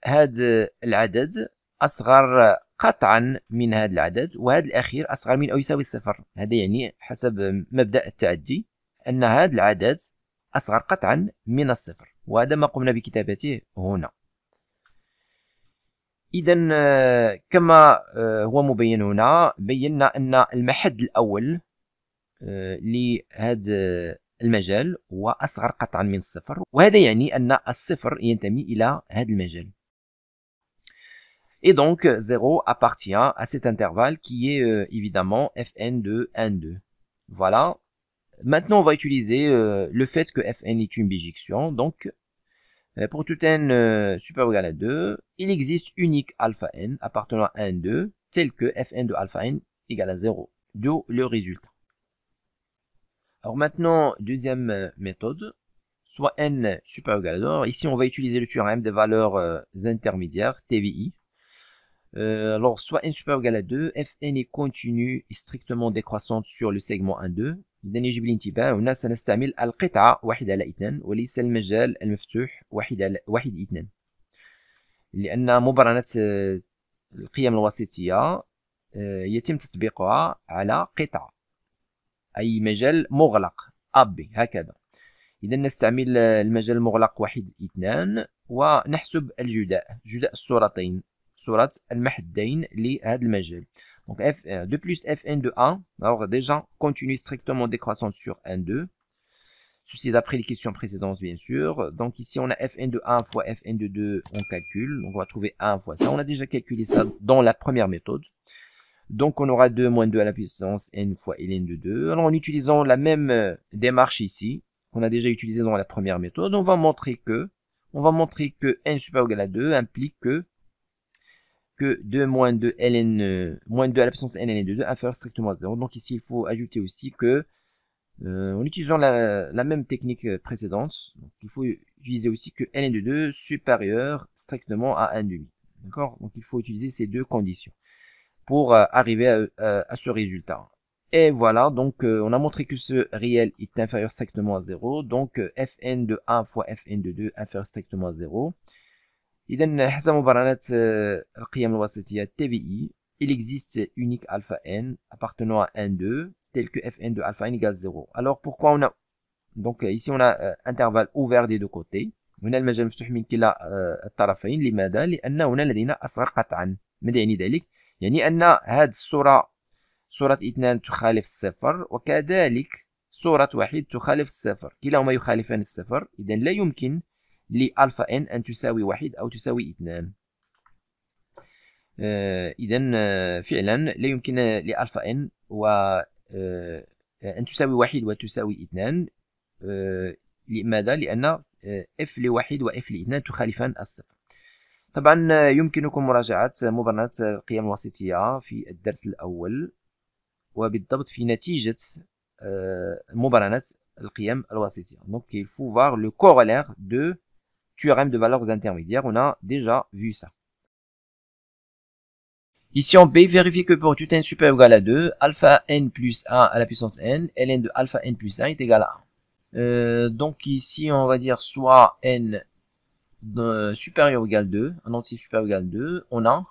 [SPEAKER 1] هذا العدد أصغر قطعا من هذا العدد، وهذا الأخير أصغر من أو يساوي صفر. هذا يعني حسب مبدأ التعدي أن هذا العدد أصغر قطعا من الصفر، وهذا ما قمنا بكتابته هنا. إذا كما هو مبين هنا، بينا أن المحد الأول لهذا المجال هو أصغر قطعا من الصفر، وهذا يعني أن الصفر ينتمي إلى هذا المجال. Et donc 0 appartient à cet intervalle qui est évidemment fn de 1, 2. Voilà. Maintenant, on va utiliser le fait que fn est une bijection. Donc, pour tout n supérieur ou égal à 2, il existe unique alpha n appartenant à 1, 2, tel que fn de alpha n égale à 0. D'où le résultat. Alors maintenant, deuxième méthode, soit n supérieur ou égal à 2. Alors ici, on va utiliser le théorème des valeurs intermédiaires, TVI. Alors, soit n supérieur ou égal à 2, fn est continue et strictement décroissante sur le segment 1, 2. إذا يجب الانتباه هنا سنستعمل القطعة 1 على 2 وليس المجال المفتوح 1 على 2 لأن مبرهنة القيم الوسيطية يتم تطبيقها على قطعة أي مجال مغلق AB هكذا. إذا نستعمل المجال المغلق 1 2 ونحسب الجداء الصورتين، صورة المحدين لهذا المجال. Donc de plus fn de 1, alors déjà continue strictement décroissante sur 1, 2. Ceci d'après les questions précédentes bien sûr. Donc ici on a fn de 1 fois fn de 2, on calcule. Donc on va trouver 1 fois ça. On a déjà calculé ça dans la première méthode. Donc on aura 2 moins 2 à la puissance n fois ln de 2. Alors en utilisant la même démarche ici, qu'on a déjà utilisée dans la première méthode, on va montrer que n supérieur ou égal à 2 implique que 2 moins 2 ln moins 2 à la puissance n ln de 2 inférieur strictement à 0. Donc ici il faut ajouter aussi que en utilisant la même technique précédente, donc il faut utiliser aussi que ln de 2 supérieur strictement à 1,5. D'accord? Donc il faut utiliser ces deux conditions. pour arriver à ce résultat. Et voilà, donc on a montré que ce réel est inférieur strictement à 0. Donc fn de 1 fois fn de 2 inférieur strictement à 0. إذا حسب مبرهنات القيم الوسطية TVI, il existe unique alpha n appartenant à 1, 2, tel que fn de alpha n égale 0. Alors pourquoi on a... Donc ici on a intervalle ouvert des deux côtés. هنا المجال مفتوح من كلا الطرفين. لماذا؟ لأن هنا لدينا أصغر قطعا. ماذا يعني ذلك؟ يعني أن هذه الصورة صورة 2 تخالف الصفر، وكذلك صورة 1 تخالف الصفر، كلاهما يخالفان الصفر. إذا لا يمكن لألفا n أن تساوي 1 أو تساوي 2. إذا فعلا لا يمكن لألفا n أن تساوي 1 وتساوي 2. لماذا؟ لأن f ل1 و f ل2 تخالفان الصفر. طبعا يمكنكم مراجعة مبرهنات القيم الوسطية في الدرس الأول، وبالضبط في نتيجة مبرهنات القيم الوسطية. Donc il faut voir le corollaire de théorème de valeurs intermédiaires. On a déjà vu ça. Ici en B, vérifiez que pour tout n supérieur ou égal à 2, alpha n plus 1 à la puissance n, ln de alpha n plus 1 est égal à 1. Donc ici on va dire soit n supérieur ou égal à 2, un entier supérieur ou égal à 2, on a...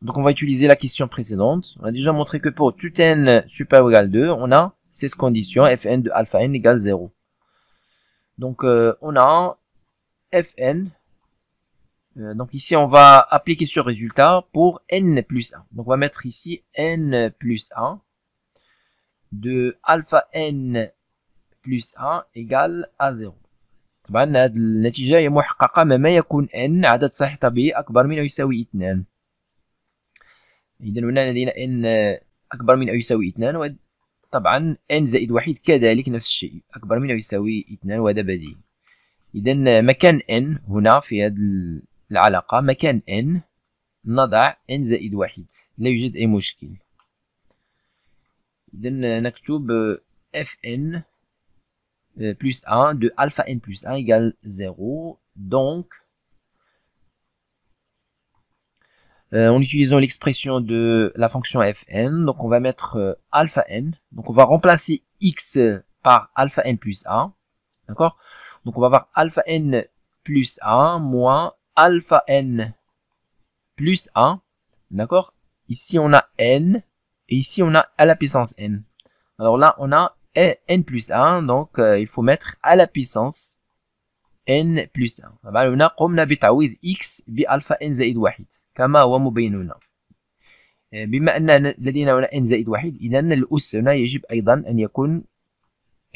[SPEAKER 1] Donc on va utiliser la question précédente. On a déjà montré que pour tout n supérieur ou égal à 2, on a 16 conditions, fn de alpha n égale 0. Donc on a fn. Donc ici on va appliquer ce résultat pour n plus 1. Donc on va mettre ici n plus 1 de alpha n plus 1 égale à 0. طبعا هذه النتيجة هي محققة مما يكون n عدد صحيح طبيعي أكبر من أو يساوي 2. إذا هنا لدينا n أكبر من أو يساوي 2، وطبعا n زائد 1 كذلك نفس الشيء أكبر من أو يساوي 2، وهذا بديهي. إذا مكان n هنا في هذه العلاقة مكان n نضع n زائد 1، لا يوجد أي مشكل. إذا نكتب fn plus 1 de alpha n plus 1 égale 0. Donc, en utilisant l'expression de la fonction fn, donc on va mettre alpha n. Donc on va remplacer x par alpha n plus 1. D'accord? Donc on va avoir alpha n plus 1 moins alpha n plus 1. D'accord? Ici on a n et ici on a à la puissance n. Alors là on a n plus 1, donc il faut mettre à la puissance n plus 1. طبعا هنا قمنا بتعويض x بألفا n زائد 1 كما هو مبين هنا. بما أن لدينا هنا n زائد 1، إذا الأس هنا يجب أيضا أن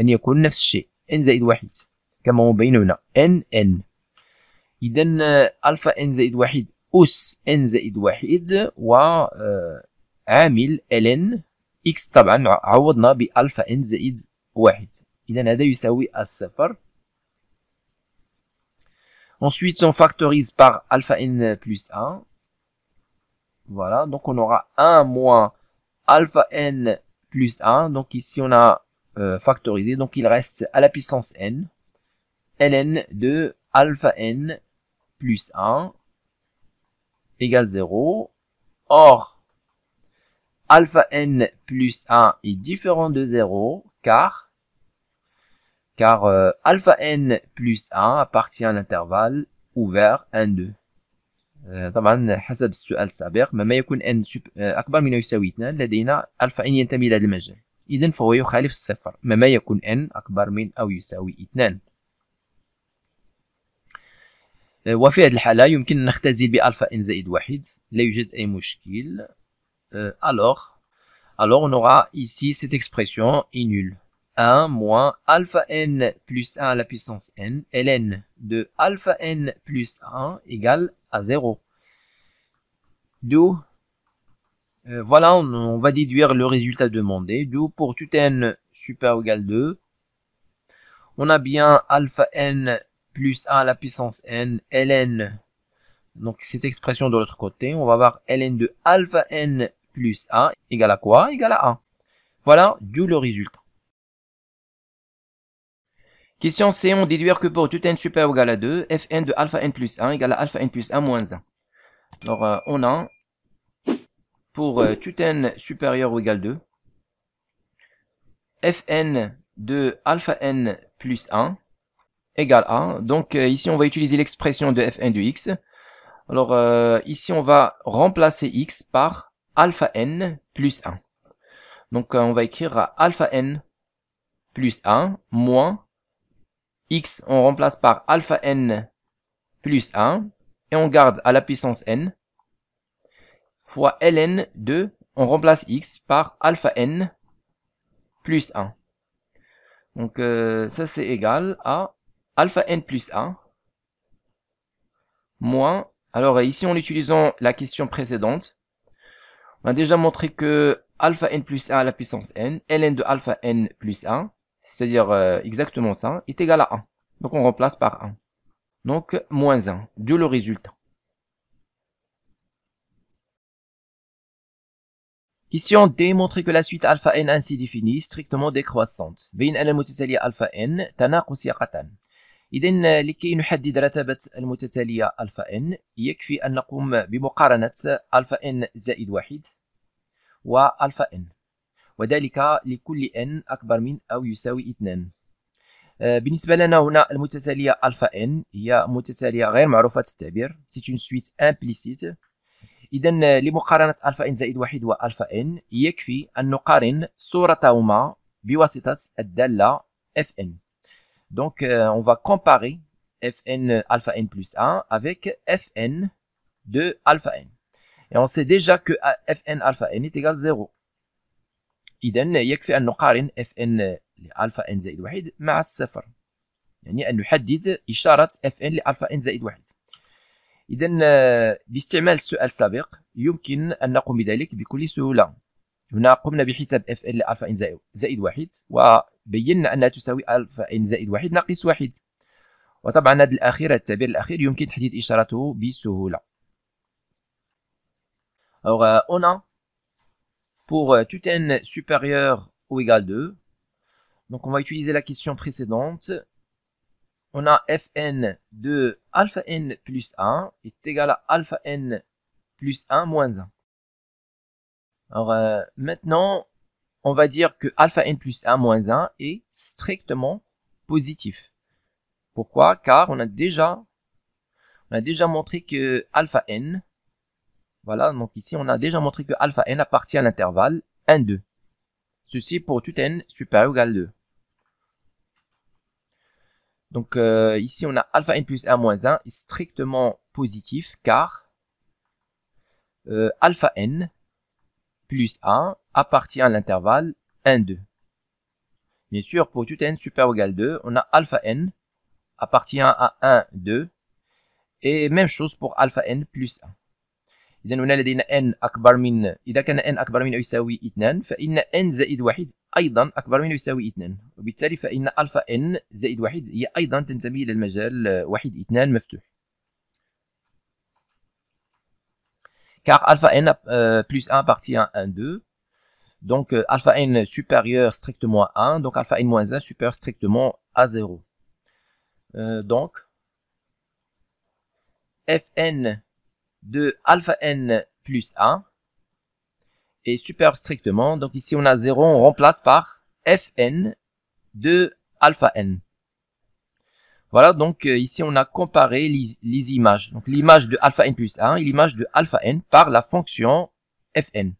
[SPEAKER 1] يكون نفس الشيء n زائد 1 كما هو مبين هنا n. إذا ألفا n زائد 1 أس n زائد 1 وعامل ln x طبعا عوضنا بألفا n زائد 1. إذا هذا يساوي الصفر. Ensuite on factorise par alpha n plus 1. Voilà, donc on aura 1 moins alpha n plus 1. Donc ici on a factorisé, donc il reste à la puissance n ln de alpha n plus 1 égale 0. Or, alpha n plus 1 est différent de 0 car alpha n plus 1 appartient à l'intervalle ouvert 1, 2. طبعا حسب السؤال السابق مما يكون n أكبر من أو يساوي 2 لدينا alpha n ينتمي لهذا المجال، إذن فهو يخالف الصفر مما يكون n أكبر من أو يساوي 2. وفي هذه الحالة يمكن أن نختزل بألفا n زائد 1، لا يوجد أي مشكل. Alors on aura ici cette expression est nulle. 1 moins alpha n plus 1 à la puissance n, ln de alpha n plus 1 égale à 0. D'où, voilà, on va déduire le résultat demandé. D'où pour tout n supérieur ou égal à 2, on a bien alpha n plus 1 à la puissance n, ln, donc cette expression de l'autre côté, on va avoir ln de alpha n plus 1 égale à quoi? Égale à 1. Voilà, d'où le résultat. Question C, on déduire que pour tout n supérieur ou égal à 2, fn de alpha n plus 1 égale à alpha n plus 1 moins 1. Alors, on a pour tout n supérieur ou égal 2, fn de alpha n plus 1 égale 1. Donc ici on va utiliser l'expression de fn de x. Alors ici on va remplacer x par alpha n plus 1. Donc on va écrire alpha n plus 1 moins x, on remplace par alpha n plus 1 et on garde à la puissance n fois ln de, on remplace x par alpha n plus 1. Donc ça c'est égal à alpha n plus 1 moins, alors ici en utilisant la question précédente, on a déjà montré que alpha n plus 1 à la puissance n, ln de alpha n plus 1, c'est-à-dire exactement ça, est égal à 1. Donc on remplace par 1. Donc moins 1, d'où le résultat. Question démontrer que la suite alpha n ainsi définie est strictement décroissante. بين أن المتتالية alpha n تناقصيقتان. إذن لكي نحدد رتبة المتتالية alpha n يكفي أن نقوم بمقارنة alpha n زائد 1 و alpha n، وذلك لكل n أكبر من أو يساوي 2. بالنسبة لنا هنا المتتالية alpha n هي متتالية غير معروفة التعبير، c'est une suite implicite. إذن لمقارنة alpha n زائد 1 و alpha n يكفي أن نقارن صورتهما بواسطة الدالة fn. Donc on va comparer fn alpha n plus 1 avec fn de alpha n. Et on sait déjà que fn alpha n est égal à 0. إذن يكفي أن نقارن fn لألفا n زائد 1 مع الصفر، يعني أن نحدد إشارة fn لألفا n زائد 1. إذن باستعمال السؤال السابق يمكن أن نقوم بذلك بكل سهولة. هنا قمنا بحساب fn لألفا n زائد 1 وبينا أنها تساوي ألفا n زائد 1 ناقص 1. وطبعا هذا الأخير، التعبير الأخير يمكن تحديد إشارته بسهولة. Alors on a pour tout n supérieur ou égal 2, donc on va utiliser la question précédente. On a fn de alpha n plus 1 est égal à alpha n plus 1 moins 1. Alors maintenant, on va dire que alpha n plus 1 moins 1 est strictement positif. Pourquoi? Car on a déjà montré que alpha n, voilà, donc ici on a déjà montré que alpha n appartient à l'intervalle 1, 2. Ceci pour tout n supérieur ou égal 2. Donc ici on a alpha n plus 1 moins 1 est strictement positif car alpha n plus 1 appartient à l'intervalle 1, 2. Bien sûr, pour tout n supérieur ou égal 2, on a alpha n appartient à 1, 2. Et même chose pour alpha n plus 1. إذا هنا لدينا n أكبر من، إذا كان n أكبر من أو يساوي 2 فإن n زائد 1 أيضا أكبر من أو يساوي 2، وبالتالي فإن ألفا n زائد 1 هي أيضا تنتمي إلى المجال 1 2 مفتوح. Car alpha n plus 1 appartient à 1, 2, donc alpha n supérieur strictement à 1, donc alpha n moins 1 supérieur strictement à 0. Donc fn de alpha n plus 1 est supérieur strictement, donc ici on a 0, on remplace par fn de alpha n. Voilà, donc ici on a comparé les images, donc l'image de alpha n plus 1 et l'image de alpha n par la fonction fn.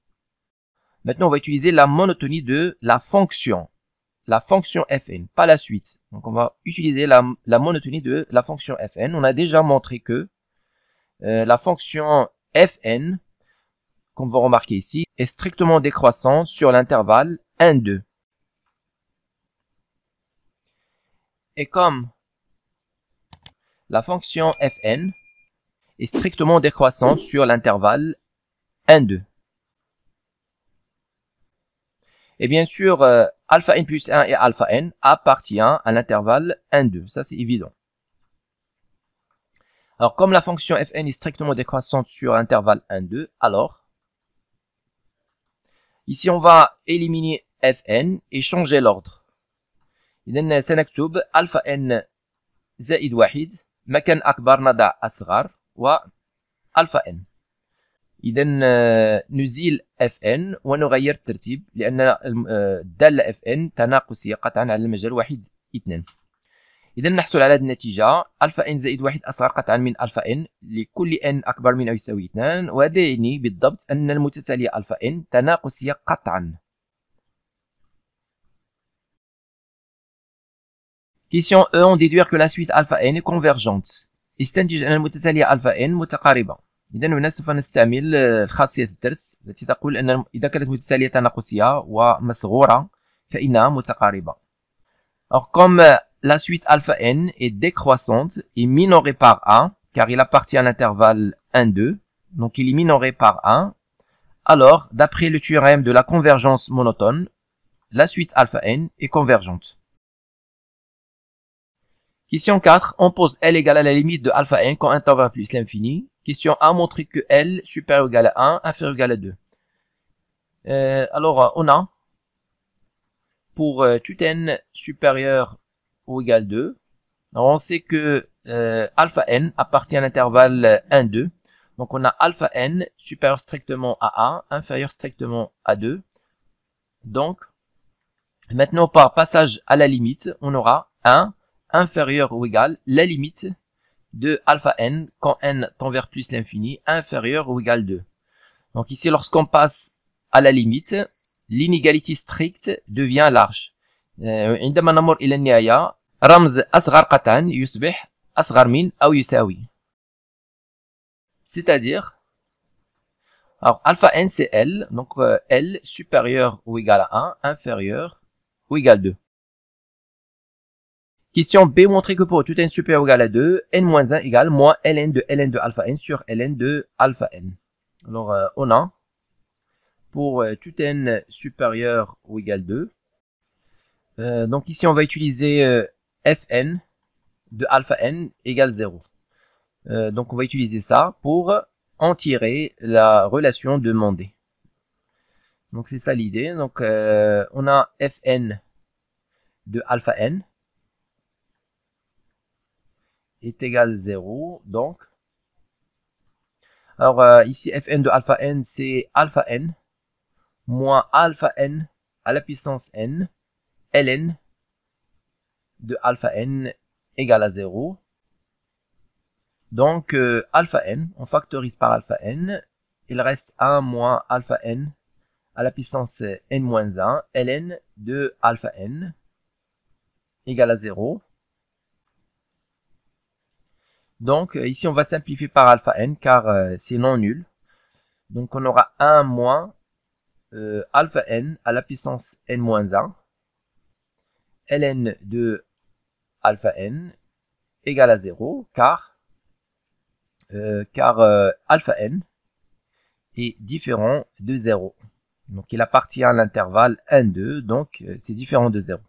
[SPEAKER 1] Maintenant on va utiliser la monotonie de la fonction fn, pas la suite. Donc on va utiliser la monotonie de la fonction fn. On a déjà montré que la fonction fn, comme vous remarquez ici, est strictement décroissante sur l'intervalle 1, 2. Et comme la fonction fn est strictement décroissante sur l'intervalle 1, 2. Et bien sûr, alpha n plus 1 et alpha n appartient à l'intervalle 1, 2. Ça, c'est évident. Alors, comme la fonction fn est strictement décroissante sur l'intervalle 1, 2, alors, ici, on va éliminer fn et changer l'ordre. إذن سنكتب alpha n زائد 1 مكان أكبر نضع أصغر و alpha n. إذا نزيل fn ونغير الترتيب لأن الدالة fn تناقصية قطعا على المجال 1 2. إذا نحصل على هذه النتيجة ألفا n زائد 1 أصغر قطعا من ألفا n لكل n أكبر من أو يساوي 2، وهذا يعني بالضبط أن المتتالية ألفا n تناقصية قطعا. Question E, on déduire que la suite alpha n est convergente. استنتج أن المتتالية ألفا n متقاربة. إذا هنا سوف نستعمل خاصية الدرس التي تقول أن إذا كانت متتالية تناقصية ومصغورة فإنها متقاربة. Alors comme la suite alpha n est décroissante et minorée par 1, car il appartient à l'intervalle 1, 2, donc il est minoré par 1, alors d'après le théorème de la convergence monotone, la suite alpha n est convergente. Question 4, on pose L égale à la limite de alpha n quand n tend vers plus l'infini. Question A, montrer que L supérieur ou égal à 1, inférieur ou égal à 2. Alors, on a, pour tout n supérieur ou égal à 2, alors on sait que alpha n appartient à l'intervalle 1, 2. Donc, on a alpha n supérieur strictement à 1, inférieur strictement à 2. Donc, maintenant, par passage à la limite, on aura 1 inférieur ou égal la limite de alpha n quand n tend vers plus l'infini inférieur ou égal 2. Donc ici, lorsqu'on passe à la limite, l'inégalité stricte devient large. عندما نمر إلى النهاية رمز أصغر قطعا يصبح أصغر من أو يساوي. C'est-à-dire, alors alpha n c'est L, donc L supérieur ou égal à 1, inférieur ou égal à 2. Question B, montrer que pour tout n supérieur ou égal à 2, n-1 égale moins ln de alpha n sur ln de alpha n. Alors, on a, pour tout n supérieur ou égal à 2, donc ici on va utiliser fn de alpha n égale 0. Donc on va utiliser ça pour en tirer la relation demandée. Donc c'est ça l'idée. Donc on a fn de alpha n est égal à 0, donc alors ici fn de alpha n c'est alpha n moins alpha n à la puissance n ln de alpha n égale à 0. Donc alpha n, on factorise par alpha n, il reste 1 moins alpha n à la puissance n-1 ln de alpha n égale à 0. Donc ici on va simplifier par alpha n car c'est non nul. Donc on aura 1 moins alpha n à la puissance n-1 ln de alpha n égale à 0 car alpha n est différent de 0. Donc il appartient à l'intervalle 1, 2, donc c'est différent de 0.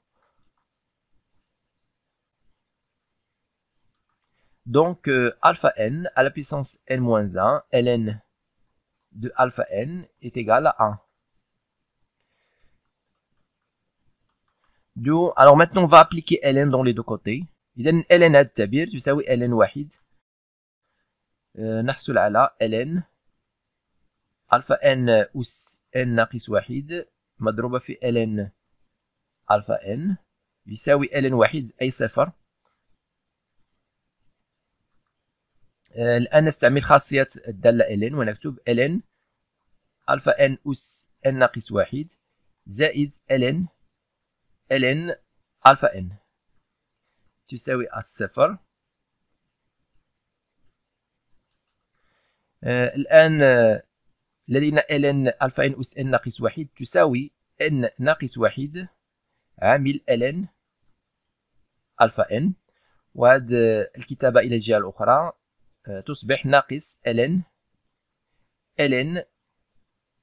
[SPEAKER 1] Donc alpha n à la puissance n-1 ln de alpha n est égal à 1. Alors maintenant on va appliquer ln dans les deux côtés. إذا ln هذا التعبير تساوي ln واحد نحصل على ln alpha n أس n ناقص واحد مضروبة في ln alpha n يساوي ln واحد أي صفر. الآن نستعمل خاصية الدالة ln ونكتب ln alpha n أس n ناقص واحد زائد ln alpha n تساوي الصفر. الآن لدينا ln alpha n أس n ناقص واحد تساوي n ناقص واحد عامل ln alpha n، وهذه الكتابة إلى الجهة الأخرى تصبح ناقص ln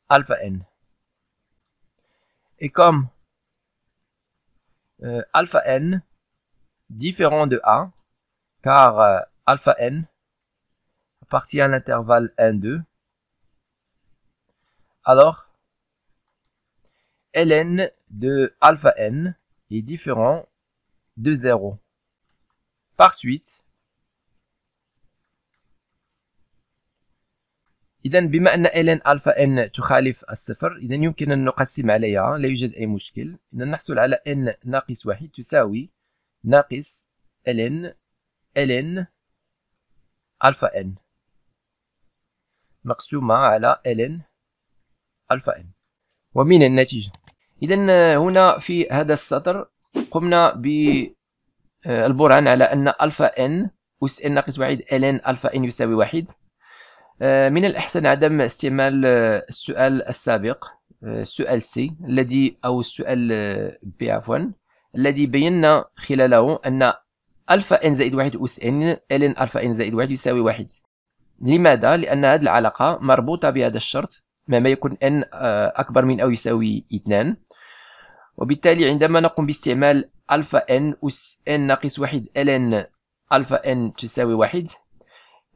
[SPEAKER 1] alpha n. Et comme alpha n différent de 1, car alpha n appartient à l'intervalle 1, 2, alors ln de alpha n est différent de 0. Par suite, إذا بما أن ln ألفا n تخالف الصفر، إذا يمكن أن نقسم عليها، لا يوجد أي مشكل. إذا نحصل على n ناقص واحد تساوي ناقص ln ألفا n مقسومة على ln ألفا n. ومن النتيجة، إذا هنا في هذا السطر قمنا بالبرهان على أن ألفا n أس n ناقص واحد ln ألفا n يساوي واحد. من الأحسن عدم استعمال السؤال السابق، السؤال C الذي أو السؤال B عفوا، الذي بينا خلاله أن ألفا n زائد واحد أس n ln ألفا n زائد واحد يساوي واحد. لماذا؟ لأن هذه العلاقة مربوطة بهذا الشرط مهما يكون n أكبر من أو يساوي 2، وبالتالي عندما نقوم باستعمال ألفا n أس n ناقص واحد ln ألفا n تساوي واحد،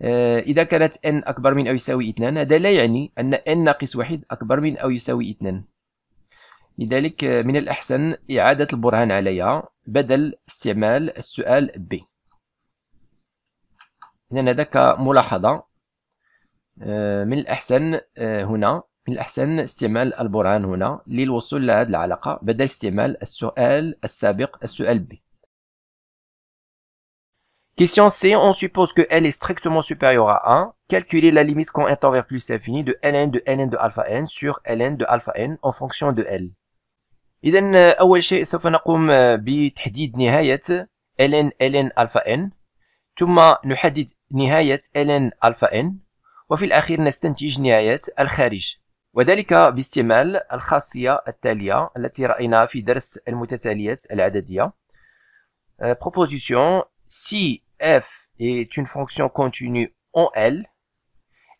[SPEAKER 1] إذا كانت n أكبر من أو يساوي 2، هذا لا يعني أن n ناقص واحد أكبر من أو يساوي 2. لذلك من الأحسن إعادة البرهان عليها بدل استعمال السؤال B. إذن هذا كملاحظة، من الأحسن هنا من الأحسن استعمال البرهان هنا للوصول لهذه العلاقة بدل استعمال السؤال السابق السؤال B. Question C, on suppose que L est strictement supérieur à 1. Calculez la limite quand n tend vers plus l'infini de ln de alpha n sur ln de alpha n en fonction de L. إذا أول شيء سوف نقوم بتحديد نهاية ln alpha n، ثم نحدد نهاية ln alpha n، وفي الأخير نستنتج نهاية الخارج، وذلك باستعمال الخاصية التالية التي رأيناها في درس المتتاليات العددية. Proposition: si f est une fonction continue en L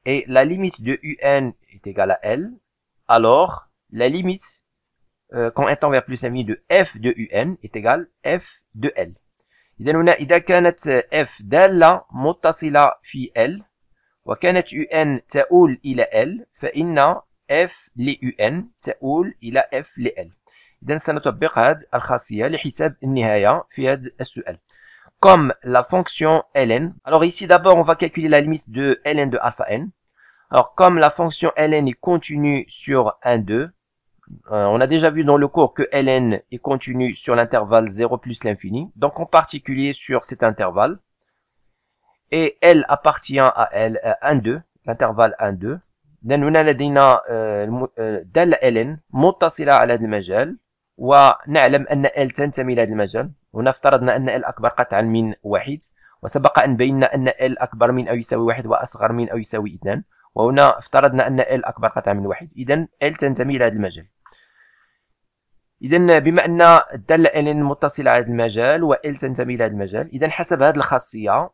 [SPEAKER 1] et la limite de un est égale à L, alors la limite quand n tend vers plus l'infini de f de un est égale f de L. إذا هنا إذا كانت f دالة متصلة في L وكانت un تؤول إلى L، فإن f ل un تؤول إلى f ل L. إذا سنطبق هذه الخاصية لحساب النهاية في هذا السؤال. Comme la fonction ln, alors ici d'abord on va calculer la limite de ln de alpha n. Alors comme la fonction ln est continue sur 1, 2, on a déjà vu dans le cours que ln est continue sur l'intervalle 0 plus l'infini, donc en particulier sur cet intervalle, et L appartient à L 1, 2, l'intervalle 1, 2. إذن هنا لدينا دالة ln متصلة على هذا المجال، ونعلم أن L تنتمي إلى هذا المجال. هنا افترضنا أن L أكبر قطعا من واحد، وسبق أن بينا أن L أكبر من أو يساوي واحد وأصغر من أو يساوي 2، وهنا افترضنا أن L أكبر قطعا من واحد، إذن L تنتمي إلى هذا المجال. إذن بما أن الدالة ln متصلة على هذا المجال و L تنتمي إلى هذا المجال، إذن حسب هذه الخاصية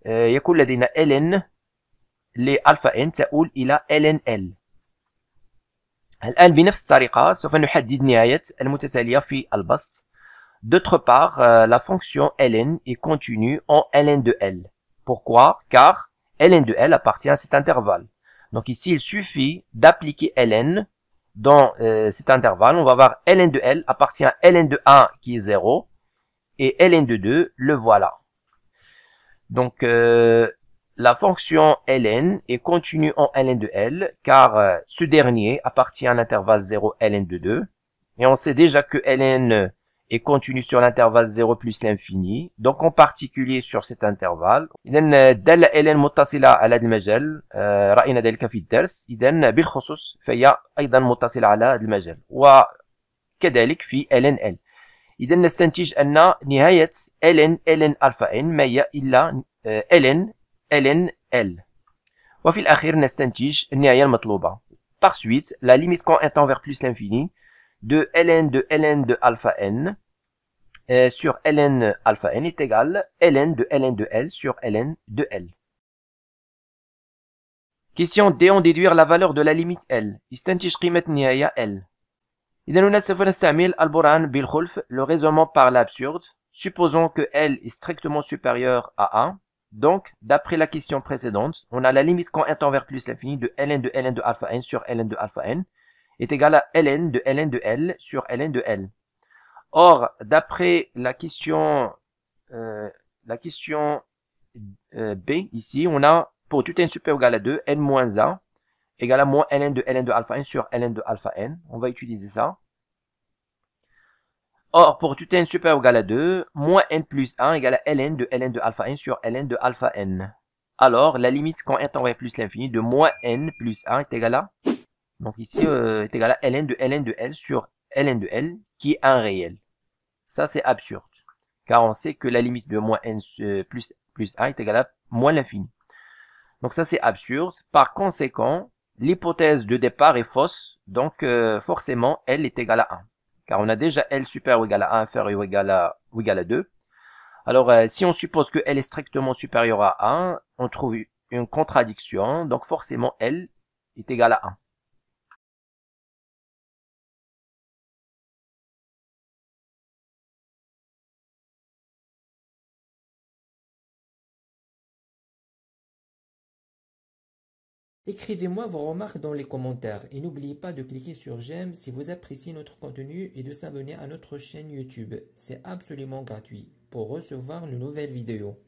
[SPEAKER 1] يكون لدينا ln لألفا n تؤول إلى ln L. الآن بنفس الطريقة سوف نحدد نهاية المتتالية في البسط. D'autre part, la fonction ln est continue en ln de L. Pourquoi? Car ln de L appartient à cet intervalle. Donc ici, il suffit d'appliquer ln dans cet intervalle. On va voir ln de L appartient à ln de 1 qui est 0 et ln de 2, le voilà. Donc la fonction ln est continue en ln de L car ce dernier appartient à l'intervalle 0 ln de 2. Et on sait déjà que ln est continue sur l'intervalle 0 plus l'infini، donc en particulier sur cet intervalle. إذن الدالة ln متصلة على هذا المجال، رأينا ذلك في الدرس، إذن بالخصوص فهي أيضا متصلة على هذا المجال، وكذلك في ln L. إذن نستنتج أن نهاية ln ألفا n ما هي إلا ln L. وفي الأخير نستنتج النهاية المطلوبة. Par suite, la limite quand n tend vers plus l'infini de ln de alpha n sur ln alpha n est égale ln de L sur ln de L. Question D, on déduire la valeur de la limite L. استنتج قيمة النهاية L. إذا هنا سوف نستعمل البرهان بالخلف، le raisonnement par l'absurde. Supposons que L est strictement supérieur à 1. Donc, d'après la question précédente, on a la limite quand n tend vers plus l'infini de ln de alpha n sur ln de alpha n est égal à ln de L sur ln de L. Or, d'après la question B, ici, on a pour tout n supérieur ou égal à 2, n moins 1 égale à moins ln de alpha n sur ln de alpha n. On va utiliser ça. Or, pour tout n supérieur ou égal à 2, moins n plus 1 égale à ln de alpha n sur ln de alpha n. Alors, la limite quand n tend vers plus l'infini de moins n plus 1 est égale à, donc ici, est égale à ln de L sur ln de L, qui est un réel. Ça, c'est absurde, car on sait que la limite de moins n plus 1 est égale à moins l'infini. Donc ça, c'est absurde. Par conséquent, l'hypothèse de départ est fausse, donc forcément, L est égal à 1. Car on a déjà L supérieur ou égal à 1 inférieur ou égal à 2. Alors, si on suppose que L est strictement supérieur à 1, on trouve une contradiction, donc forcément L est égal à 1.
[SPEAKER 2] Écrivez-moi vos remarques dans les commentaires et n'oubliez pas de cliquer sur j'aime si vous appréciez notre contenu et de s'abonner à notre chaîne YouTube. C'est absolument gratuit pour recevoir de nouvelles vidéos.